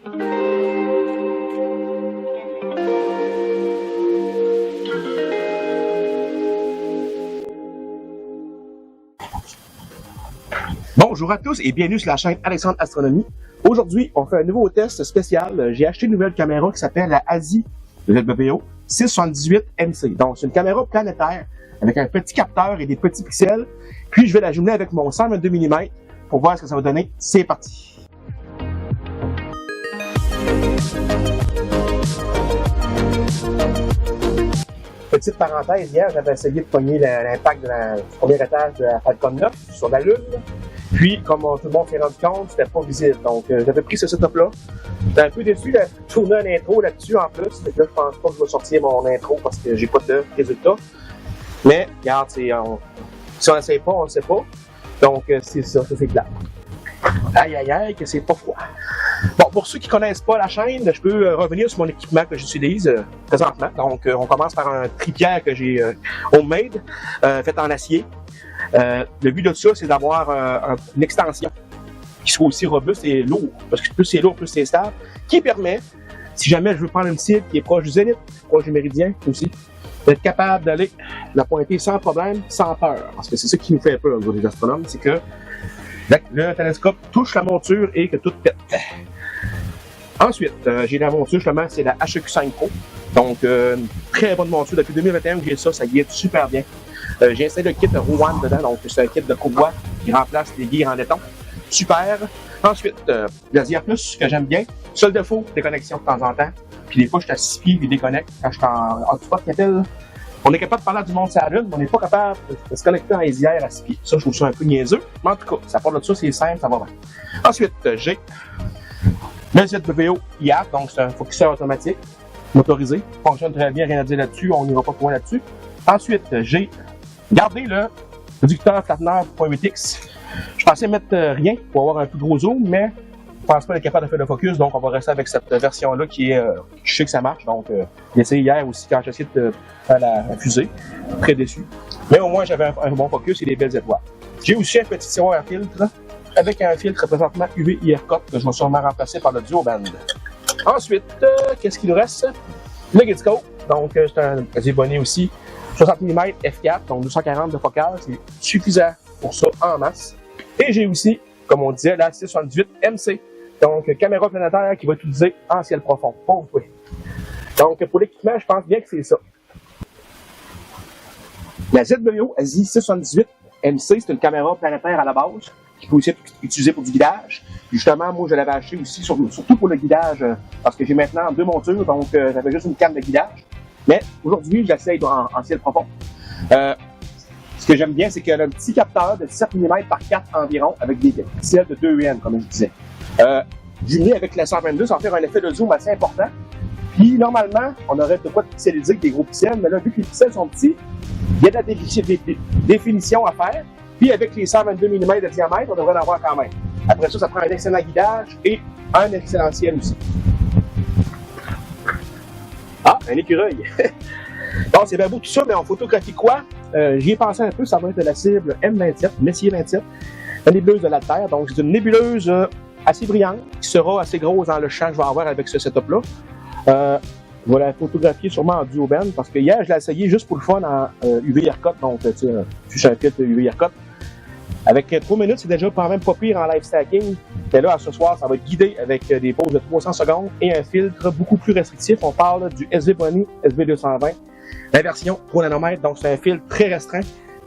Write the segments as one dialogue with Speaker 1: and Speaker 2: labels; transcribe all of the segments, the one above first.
Speaker 1: Bonjour à tous et bienvenue sur la chaîne Alexandre Astronomie. Aujourd'hui, on fait un nouveau test spécial. J'ai acheté une nouvelle caméra qui s'appelle la ASI ZWO 678 MC. Donc, c'est une caméra planétaire avec un petit capteur et des petits pixels. Puis, je vais la jumeler avec mon 122 mm pour voir ce que ça va donner. C'est parti! Petite parenthèse, hier, j'avais essayé de pogner l'impact du premier étage de la Falcon 9 sur la Lune. Puis, comme tout le monde s'est rendu compte, c'était pas visible. Donc, j'avais pris ce setup-là. J'étais un peu déçu de tourner un intro là-dessus en plus. Fait que là, je pense pas que je vais sortir mon intro parce que j'ai pas de résultat. Mais, regarde, si on n'essaye pas, on ne sait pas. Donc, c'est ça, c'est clair. Aïe, aïe, aïe, que c'est pas froid. Bon, pour ceux qui connaissent pas la chaîne, je peux revenir sur mon équipement que j'utilise présentement. Donc, on commence par un trépied que j'ai homemade, fait en acier. Le but de ça, c'est d'avoir une extension qui soit aussi robuste et lourd. Parce que plus c'est lourd, plus c'est stable. Qui permet, si jamais je veux prendre une cible qui est proche du zénith, proche du méridien aussi, d'être capable d'aller la pointer sans problème, sans peur. Parce que c'est ça qui nous fait peur, les astronomes, c'est que le télescope touche la monture et que tout pète. Ensuite, j'ai la monture, justement, c'est la HEQ5 Pro. Donc, très bonne monture. Depuis 2021 que j'ai ça guide super bien. J'ai installé le kit Rowan dedans, donc c'est un kit de courroie qui remplace les gears en laiton. Super. Ensuite, Laser Plus, que j'aime bien. Seul défaut, déconnexion de temps en temps. Puis des fois, je suis à 6 pieds et déconnecte quand je suis en hotspot qui appelle. On est capable de parler du monde sur la Lune, mais on n'est pas capable de se connecter en ISIR à 6 pieds. Ça, je trouve ça un peu niaiseux. Mais en tout cas, ça part de ça, c'est simple, ça va bien. Ensuite, j'ai le ZWO IAF, donc c'est un focuseur automatique, motorisé. Fonctionne très bien, rien à dire là-dessus, on n'ira pas plus loin là-dessus. Ensuite, j'ai gardé le réducteur Flatner 8X. Je pensais mettre rien pour avoir un plus gros zoom, mais je pense pas être capable de faire le focus, donc on va rester avec cette version-là qui est, je sais que ça marche, donc j'ai essayé hier aussi quand j'ai essayé de faire la fusée, très déçu. Mais au moins j'avais un bon focus et des belles étoiles. J'ai aussi un petit tiroir à filtre, avec un filtre présentement UV IR-Cut que je vais sûrement remplacer par le Duoband. Ensuite, qu'est-ce qu'il nous reste? Le Gitscope, donc c'est un abonné aussi, 60 mm f4, donc 240 de focale, c'est suffisant pour ça en masse. Et j'ai aussi, comme on disait, la 678 MC, donc caméra planétaire qui va être utilisée en ciel profond. Oh, oui. Donc pour l'équipement, je pense bien que c'est ça. La ZWO ASI 678 MC, c'est une caméra planétaire à la base, qui peut aussi être utilisée pour du guidage. Puis justement, moi, je l'avais acheté aussi, surtout pour le guidage, parce que j'ai maintenant 2 montures, donc j'avais juste une canne de guidage. Mais aujourd'hui, je l'essaye en ciel profond. Ce que j'aime bien, c'est qu'elle a un petit capteur de 7 mm par 4 environ, avec des pixels de 2 UN, comme je disais. Jumelé avec la 122, ça va faire un effet de zoom assez important. Puis, normalement, on aurait de quoi de pixeliser avec des gros pixels, mais là, vu que les pixels sont petits, il y a de la définition à faire. Puis, avec les 122 mm de diamètre, on devrait en avoir quand même. Après ça, ça prend un excellent guidage et un excellent ciel aussi. Ah, un écureuil! Bon, c'est bien beau tout ça, mais en photographie quoi? J'y ai pensé un peu, ça va être la cible M27, Messier 27, la nébuleuse de la Terre. Donc, c'est une nébuleuse assez brillante, qui sera assez grosse dans le champ que je vais avoir avec ce setup-là. Je vais la photographier sûrement en Duoband, parce que hier, je l'ai essayé juste pour le fun en UV IR-Cut, donc tu sais, un kit UV IR-Cut. Avec 3 minutes, c'est déjà quand même pas pire en live stacking. Et là, ce soir, ça va être guidé avec des pauses de 300 secondes et un filtre beaucoup plus restrictif. On parle du SV-Bony SV220, la version 3 nanomètres. Donc, c'est un filtre très restreint,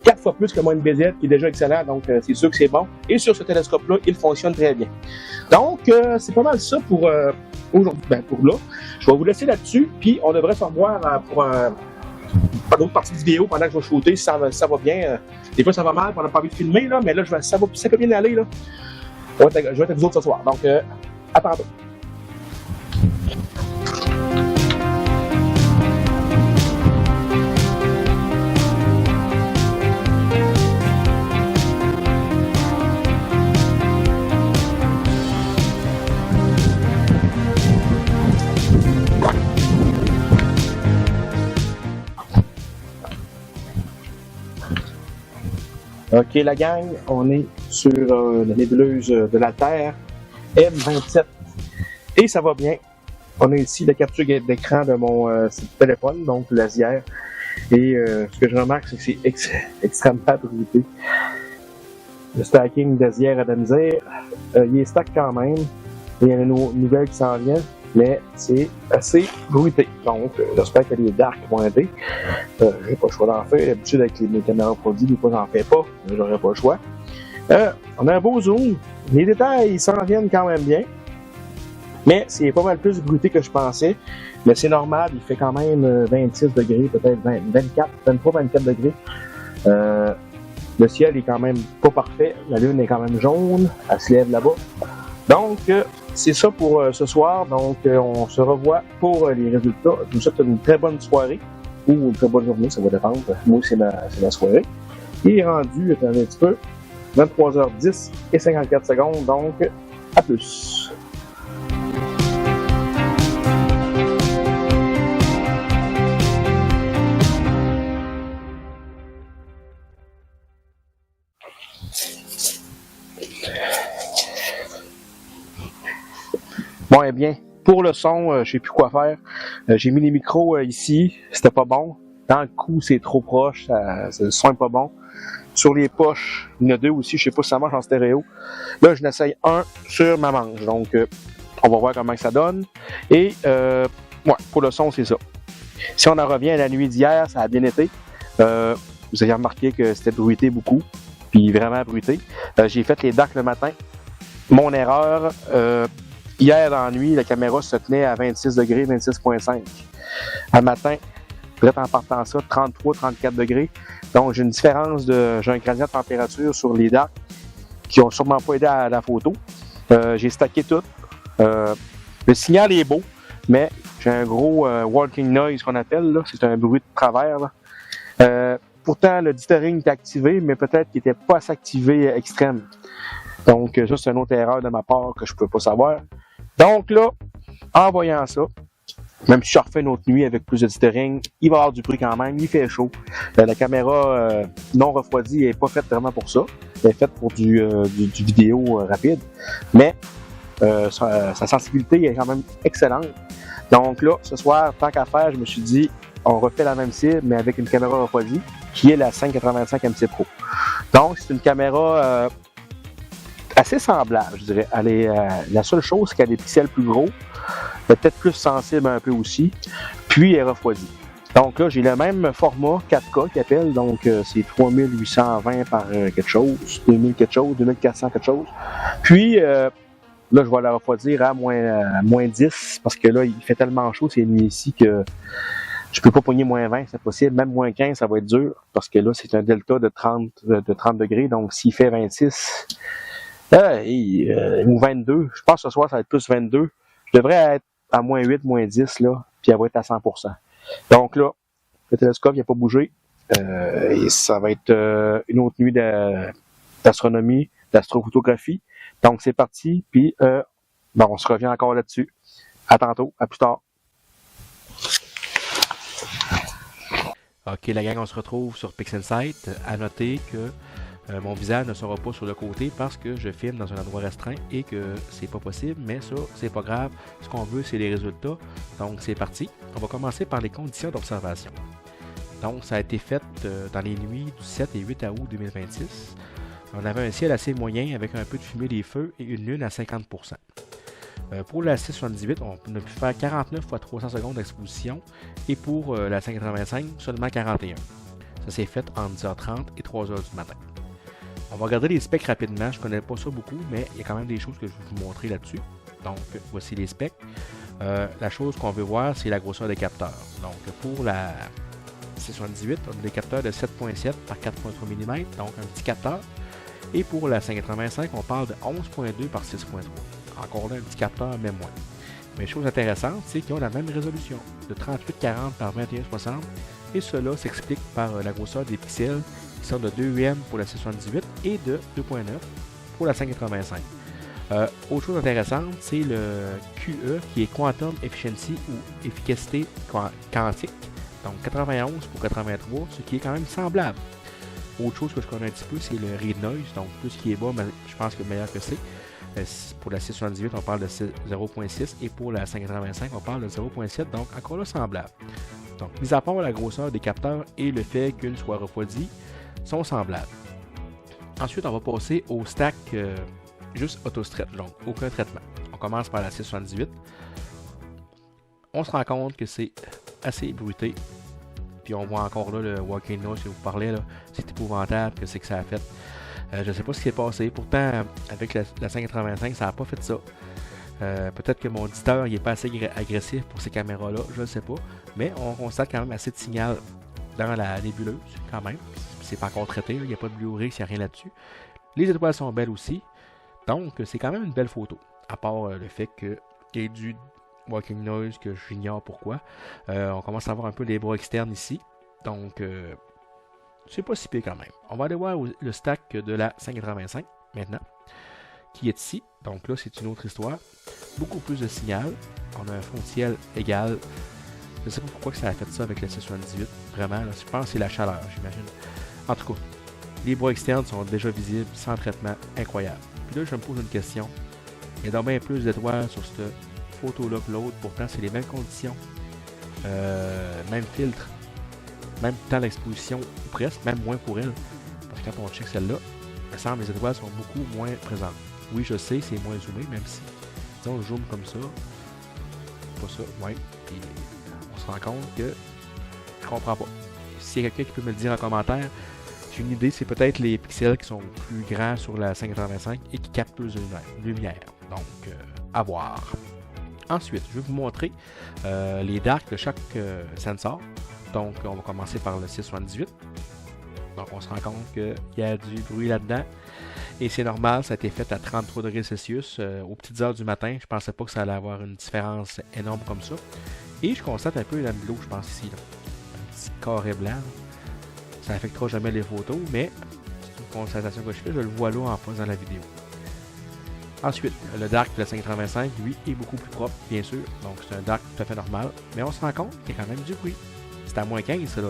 Speaker 1: 4 fois plus que mon NBZ, qui est déjà excellent. Donc, c'est sûr que c'est bon. Et sur ce télescope-là, il fonctionne très bien. Donc, c'est pas mal ça pour aujourd'hui. Ben, pour là. Je vais vous laisser là-dessus. Puis, on devrait se revoir pour pas d'autres parties de vidéo pendant que je vais shooter, si ça va bien. Des fois, ça va mal, on n'a pas envie de filmer, là, mais là, ça peut bien aller. Là. Je vais être avec vous autres ce soir. Donc, à tantôt. OK, la gang, on est sur la nébuleuse de la Terre, M27 Et ça va bien. On a ici la capture d'écran de mon téléphone, donc l'Asière. Et ce que je remarque, c'est que c'est extrêmement bruité. Le stacking d'Asière à la misère, il est stack quand même. Il y a une nouvelle qui s'en vient, mais c'est assez bruité. Donc, j'espère que les darks vont aider. J'ai pas le choix d'en faire. D'habitude, avec mes caméras produits, des fois, j'en fais pas. Mais j'aurais pas le choix. On a un beau zoom. Les détails, ils s'en viennent quand même bien. Mais c'est pas mal plus bruité que je pensais. Mais c'est normal, il fait quand même 26 degrés, peut-être 24, 23, 24 degrés. Le ciel est quand même pas parfait. La lune est quand même jaune. Elle se lève là-bas. Donc, c'est ça pour ce soir. Donc, on se revoit pour les résultats. Je vous souhaite une très bonne soirée ou une très bonne journée, ça va dépendre. Moi, c'est ma soirée. Il est rendu, attendez un petit peu, 23h10 et 54 secondes. Donc, à plus. Bon, eh bien, pour le son, je sais plus quoi faire. J'ai mis les micros ici, c'était pas bon. Dans le cou, c'est trop proche, le son est pas bon. Sur les poches, il y en a deux aussi, je sais pas si ça marche en stéréo. Là, je n'essaye un sur ma manche, donc on va voir comment ça donne. Et, ouais, pour le son, c'est ça. Si on en revient à la nuit d'hier, ça a bien été. Vous avez remarqué que c'était bruité beaucoup, puis vraiment bruité. J'ai fait les docks le matin. Mon erreur... hier, dans la nuit, la caméra se tenait à 26 degrés, 26,5. À matin, peut-être en partant ça, 33, 34 degrés. Donc, j'ai un gradient de température sur les darks qui ont sûrement pas aidé à la photo. J'ai stacké tout. Le signal est beau, mais j'ai un gros walking noise qu'on appelle, là. C'est un bruit de travers, là. Pourtant, le dithering est activé, mais peut-être qu'il n'était pas assez activé extrême. Donc, ça, c'est une autre erreur de ma part que je ne peux pas savoir. Donc là, en voyant ça, même si je refais une autre nuit avec plus de dithering, il va y avoir du bruit quand même, il fait chaud. La caméra non refroidie n'est pas faite vraiment pour ça. Elle est faite pour du vidéo rapide. Mais sa sensibilité est quand même excellente. Donc là, ce soir, tant qu'à faire, je me suis dit, on refait la même cible, mais avec une caméra refroidie, qui est la 585 MC Pro. Donc, c'est une caméra... assez semblable, je dirais. La seule chose, c'est qu'elle a des pixels plus gros, peut-être plus sensible un peu aussi, puis elle est refroidie. Donc là, j'ai le même format 4K qu'ils appellent, donc c'est 3820 par quelque chose, 2000 quelque chose, 2400 quelque chose. Puis là, je vais la refroidir à moins 10, parce que là, il fait tellement chaud ces nuits ici que je peux pas pogner moins 20, c'est possible. Même moins 15, ça va être dur, parce que là, c'est un delta de 30 degrés, donc s'il fait 26... ou 22. Je pense que ce soir, ça va être plus 22. Je devrais être à moins 8, moins 10, là, puis elle va être à 100%. Donc là, le télescope, il n'a pas bougé. Et ça va être une autre nuit d'astronomie, d'astrophotographie. Donc c'est parti, puis on se revient encore là-dessus. À tantôt, à plus tard.
Speaker 2: Ok, la gang, on se retrouve sur PixInsight. À noter que mon visage ne sera pas sur le côté parce que je filme dans un endroit restreint et que c'est pas possible, mais ça, c'est pas grave. Ce qu'on veut, c'est les résultats. Donc, c'est parti. On va commencer par les conditions d'observation. Donc, ça a été fait dans les nuits du 7 et 8 août 2026. On avait un ciel assez moyen avec un peu de fumée des feux et une lune à 50%. Pour la 678, on a pu faire 49 x 300 secondes d'exposition et pour la 585, seulement 41. Ça s'est fait entre 10h30 et 3h du matin. On va regarder les specs rapidement, je ne connais pas ça beaucoup, mais il y a quand même des choses que je vais vous montrer là-dessus. Donc, voici les specs. La chose qu'on veut voir, c'est la grosseur des capteurs. Donc, pour la 678, on a des capteurs de 7.7 par 4.3 mm, donc un petit capteur. Et pour la 585, on parle de 11.2 par 6.3. Encore là, un petit capteur, même moins. Mais chose intéressante, c'est qu'ils ont la même résolution, de 3840 par 2160. Et cela s'explique par la grosseur des pixels, qui sont de 2 UM pour la 678 et de 2.9 pour la 585. Autre chose intéressante, c'est le QE qui est Quantum Efficiency ou efficacité quantique. Donc 91 pour 83, ce qui est quand même semblable. Autre chose que je connais un petit peu, c'est le read noise, donc tout ce qui est bas, mais je pense que meilleur que c'est. Pour la 678, on parle de 0.6 et pour la 585, on parle de 0.7, donc encore là semblable. Donc, mis à part la grosseur des capteurs et le fait qu'ils soient refroidis, sont semblables. Ensuite, on va passer au stack juste auto-stretch, donc aucun traitement. On commence par la 678. On se rend compte que c'est assez bruité. Puis on voit encore là le walking noise que vous parlez, là. C'est épouvantable que c'est que ça a fait. Je ne sais pas ce qui s'est passé. Pourtant, avec la 585, ça n'a pas fait ça. Peut-être que mon auditeur n'est pas assez agressif pour ces caméras-là, je ne sais pas. Mais on constate quand même assez de signal dans la nébuleuse, quand même. C'est pas encore traité, il n'y a pas de Blu-ray, il n'y a rien là-dessus. Les étoiles sont belles aussi. Donc, c'est quand même une belle photo. À part le fait qu'il y ait du walking noise, que j'ignore pourquoi. On commence à avoir un peu les bras externes ici. Donc, c'est pas si pire quand même. On va aller voir le stack de la 585 maintenant, qui est ici. Donc là, c'est une autre histoire. Beaucoup plus de signal. On a un fond de ciel égal. Je ne sais pas pourquoi que ça a fait ça avec la 678. Vraiment, là, je pense que c'est la chaleur, j'imagine. En tout cas, les bras externes sont déjà visibles, sans traitement, incroyable. Puis là, je me pose une question. Il y a donc bien plus d'étoiles sur cette photo-là que l'autre. Pourtant, c'est les mêmes conditions. Même filtre. Même temps d'exposition, ou presque, même moins pour elle. Parce que quand on check celle-là, il me semble que les étoiles sont beaucoup moins présentes. Oui, je sais, c'est moins zoomé, même si, disons, je zoome comme ça. Pas ça, ouais. Puis on se rend compte que je comprends pas. S'il y a quelqu'un qui peut me le dire en commentaire, j'ai une idée, c'est peut-être les pixels qui sont plus grands sur la 585 et qui captent plus de lumière. Donc, à voir. Ensuite, je vais vous montrer les darks de chaque sensor. Donc, on va commencer par le 678. Donc, on se rend compte qu'il y a du bruit là-dedans. Et c'est normal, ça a été fait à 33 degrés Celsius aux petites heures du matin. Je pensais pas que ça allait avoir une différence énorme comme ça. Et je constate un peu la l'eau, je pense ici. Là. Un petit carré blanc. Ça n'affectera jamais les photos, mais c'est une constatation que je fais. Je le vois là en faisant la vidéo. Ensuite, le dark de la 585, lui, est beaucoup plus propre, bien sûr. Donc, c'est un dark tout à fait normal. Mais on se rend compte qu'il y a quand même du bruit. C'est à moins 15, ça là.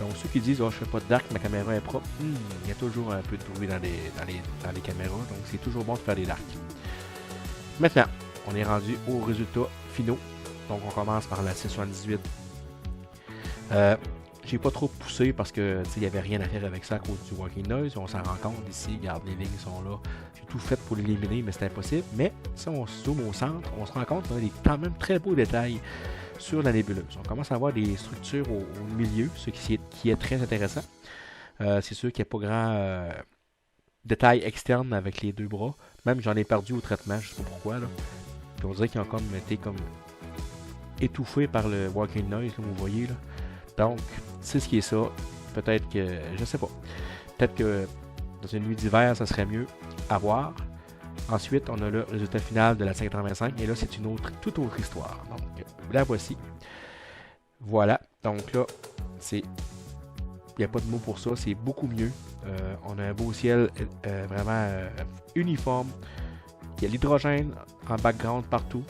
Speaker 2: Donc, ceux qui disent « Oh, je fais pas de dark, ma caméra est propre il y a toujours un peu de bruit dans les caméras. Donc, c'est toujours bon de faire des darks. Maintenant, on est rendu aux résultats finaux. Donc, on commence par la 678. J'ai pas trop poussé parce que il n'y avait rien à faire avec ça à cause du walking noise. On s'en rend compte ici, regarde, les lignes sont là. J'ai tout fait pour l'éliminer, mais c'est impossible. Mais si on zoome au centre, on se rend compte qu'on a quand même très beaux détails sur la nébuleuse. On commence à avoir des structures au milieu, ce qui est très intéressant. C'est sûr qu'il n'y a pas grand détail externe avec les deux bras. Même j'en ai perdu au traitement, je ne sais pas pourquoi. Là. Puis on dirait qu'ils ont comme été comme étouffés par le walking noise, là, vous voyez. Là. Donc, c'est ce qui est ça. Peut-être que, je sais pas. Peut-être que dans une nuit d'hiver, ça serait mieux à voir. Ensuite, on a le résultat final de la 585. Et là, c'est une toute autre histoire. Donc, la voici. Voilà. Donc là, il n'y a pas de mot pour ça. C'est beaucoup mieux. On a un beau ciel vraiment uniforme. Il y a l'hydrogène en background partout.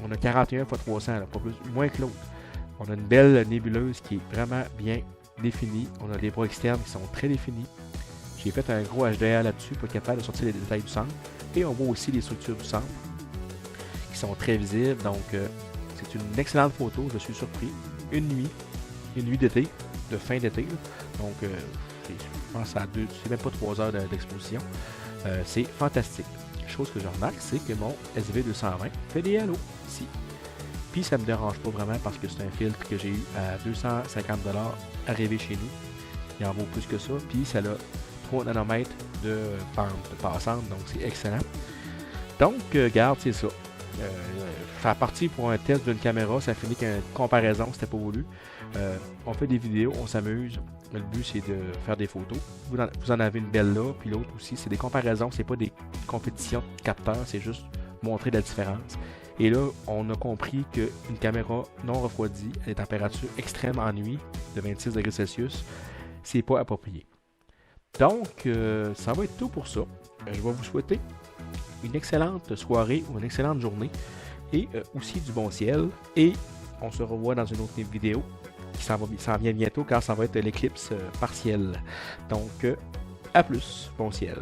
Speaker 2: On a 41 x 300, là, pas plus, moins que l'autre. On a une belle nébuleuse qui est vraiment bien définie. On a les bras externes qui sont très définis. J'ai fait un gros HDR là-dessus pour être capable de sortir les détails du centre. Et on voit aussi les structures du centre qui sont très visibles. Donc, c'est une excellente photo. Je suis surpris. Une nuit d'été, de fin d'été. Donc, je pense à c'est même pas 3 heures d'exposition. C'est fantastique. Chose que je remarque, c'est que mon SV220 fait des halos ici. Puis ça me dérange pas vraiment parce que c'est un filtre que j'ai eu à 250$ arrivé chez nous. Il en vaut plus que ça. Puis ça a 3 nanomètres de pente passante, donc c'est excellent. Donc, garde, c'est ça. Faire partie pour un test d'une caméra, ça finit qu'une comparaison, c'était pas voulu. On fait des vidéos, on s'amuse. Le but, c'est de faire des photos. Vous en avez une belle là, puis l'autre aussi. C'est des comparaisons, c'est pas des compétitions de capteurs, c'est juste montrer la différence. Et là, on a compris qu'une caméra non refroidie à des températures extrêmes en nuit, de 26 degrés Celsius, c'est pas approprié. Donc, ça va être tout pour ça. Je vais vous souhaiter une excellente soirée ou une excellente journée et aussi du bon ciel. Et on se revoit dans une autre vidéo qui s'en vient bientôt car ça va être l'éclipse partielle. Donc, à plus, bon ciel.